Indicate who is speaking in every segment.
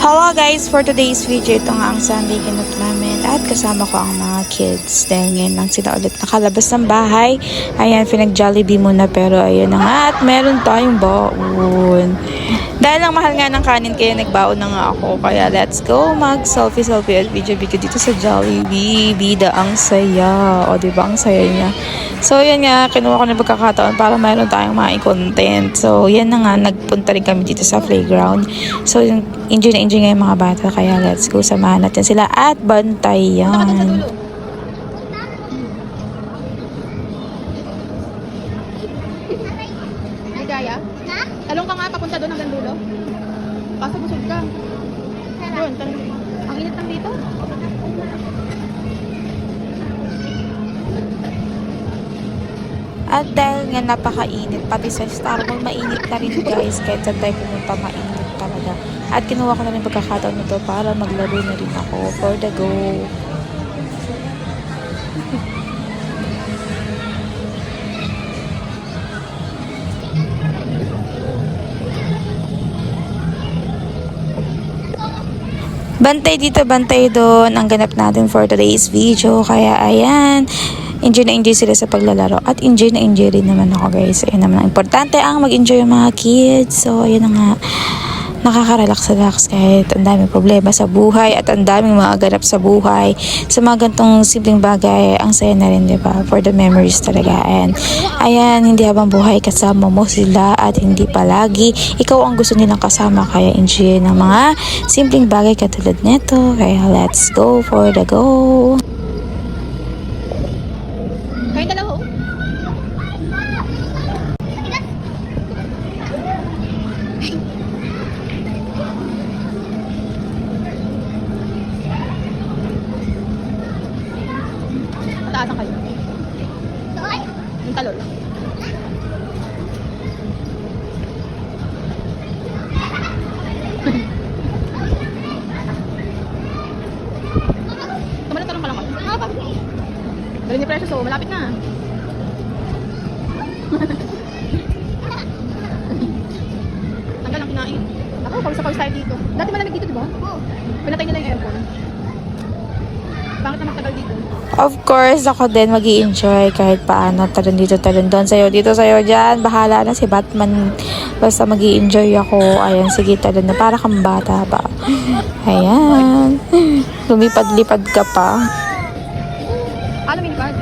Speaker 1: Hello guys, for today's video, ito nga ang Sunday kinot namin at kasama ko ang mga kids dahil ngayon lang sila ulit nakalabas ng bahay. Ayan, pinag-Jollibee muna pero ayun na nga at meron tayong baon. Dahil lang mahal nga ng kanin kaya nagbaon na nga ako, kaya let's go mag selfie at video dito sa Jollibee. Bida ang saya, o diba ang saya niya. So yan nga, kinuha ko na pagkakataon para mayroon tayong mga content. So yan na nga, nagpunta rin kami dito sa playground. So enjoy na enjoy nga yung mga bata, kaya let's go, samahan natin sila at bantayan.
Speaker 2: Ligaya? Talong ka nga, papunta doon hanggang dulo. Kaso busog ka. Doon, ang init lang dito.
Speaker 1: At dahil nga napakainit, pati sa Star Mall mainit na rin guys, kahit saan tayo pumunta mainit talaga. At kinuha ko na rin pagkakataon nito para maglaro na rin ako for the go. Bantay dito, bantay doon ang ganap natin for today's video. Kaya ayan, enjoy na enjoy sila sa paglalaro at enjoy na enjoy rin naman ako guys. Ayun naman ang importante, ang mag-enjoy yung mga kids. So ayun na nga, nakaka-relax kahit ang daming problema sa buhay at ang daming mga ganap sa buhay. Sa mga gantong simpleng bagay, ang saya na rin, diba? For the memories talaga. And ayan, hindi habang buhay kasama mo sila at hindi palagi ikaw ang gusto nilang kasama, kaya enjoy ng mga simpleng bagay katulad nito. Kaya let's go for the go.
Speaker 2: Kain dalawa, oh. Mataasan kayo. Yung talol. Tumalon ka lang ako. Galing ni Precious, oh. Malapit na. Tanggal ang kinain. Ako, pawis tayo dito. Dati malamig dito, di ba? Oo. Pinatay nila yung aircon. Bakit na magtagal dito?
Speaker 1: Of course, ako din mag-i-enjoy kahit paano. Talon dito, talon doon. Sayo dito, sayo dyan. Bahala na si Batman. Basta mag-i-enjoy ako. Ayan, sige, talon na. Para kang bata ba? Ayan. Lumipad-lipad ka pa.
Speaker 2: Ano mini card?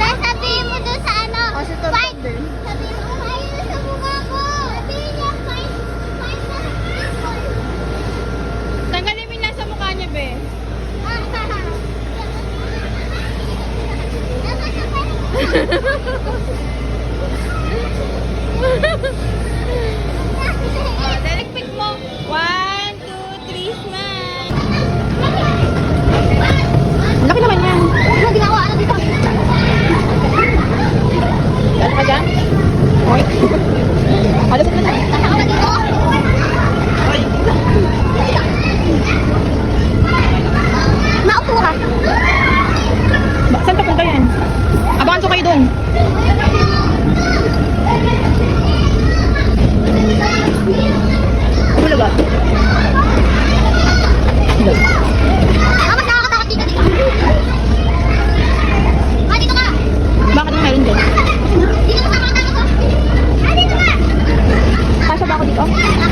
Speaker 3: Sasabihin mo doon sa ano? Fight! Sabihin mo, ayun sa mukha ko! Sabihin niya, fight! Fight na!
Speaker 2: Tanggalin mo lang sa mukha niya, be. Oh, direct pick mo. 1, 2, 3, smile. Laki naman yan.
Speaker 3: Hindi na ako, ano dito?
Speaker 2: Ano ka dyan? Hoy. Alasot na na.
Speaker 3: Nasa ka ba dito? Maupo ka.
Speaker 2: Saan papunta yan? Abangan ko kayo dun. Wala ba? Wala.
Speaker 3: Mas nakakatakot dito. Dito ka.
Speaker 2: Bakit na meron dun?
Speaker 3: Dito ka, nakakatakot. Dito ka.
Speaker 2: Kasya ba ako dito?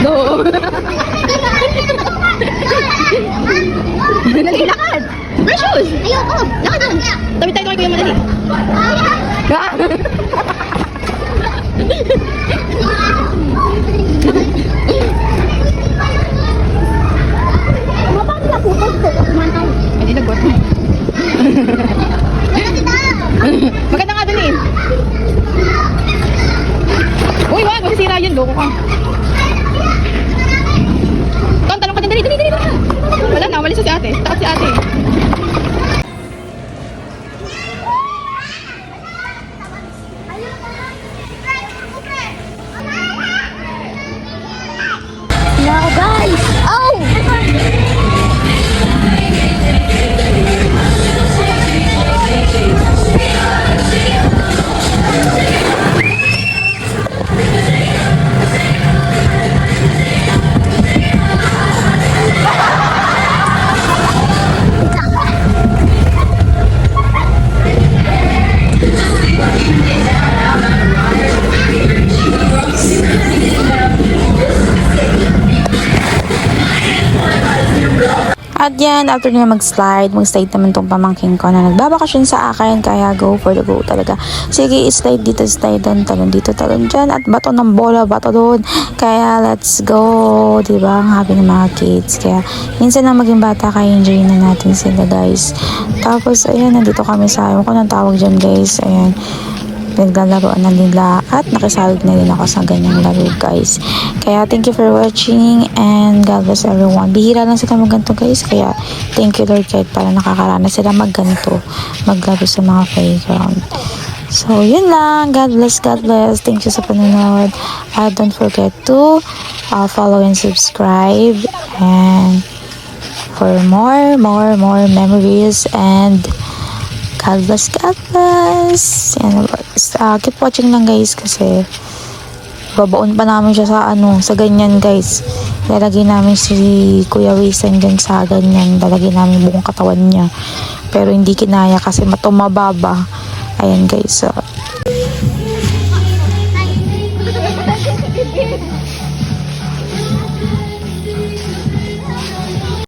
Speaker 2: No. Dali, lakad. Precious.
Speaker 3: Ayoko. Lakad doon.
Speaker 2: Tabi tayo kayo madali.
Speaker 3: Bakit napupunta ko? Mantaw.
Speaker 2: Hindi nag-work. Maganda nga dun eh. Uy, wag. Masisira yun. Loko ka. Talong ka dyan. Dali. Wala na. Walis si ate. Takot si ate.
Speaker 1: At yan, after nila mag-slide naman tong pamangking ko na nagbabakasyon sa akin, kaya go for the go talaga. Sige, slide dito, slide doon, talon dito, talon dyan, at bato ng bola, bato doon. Kaya let's go, diba? Ang happy ng mga kids. Kaya minsan lang maging bata, kaya enjoy na natin sila, guys. Tapos, ayan, nandito kami sa, ayaw ko ng tawag dyan, guys. Ayan, naglalaroan na nila at nakisalig na rin ako sa ganyang laro, guys. Kaya thank you for watching and God bless everyone. Bihira lang sila magganto, guys, kaya thank you Lord kahit para nakakaranas sila magganto, maglaro sa mga playground. So yun lang, God bless, thank you sa panonood, don't forget to follow and subscribe and for more memories, and God bless, yan, keep watching lang, guys, kasi babaon pa namin siya sa ganyan, guys. Lalagay namin si Kuya Wisan dyan sa ganyan, lalagay namin buong katawan niya, pero hindi kinaya kasi matumababa. Ayan, guys, so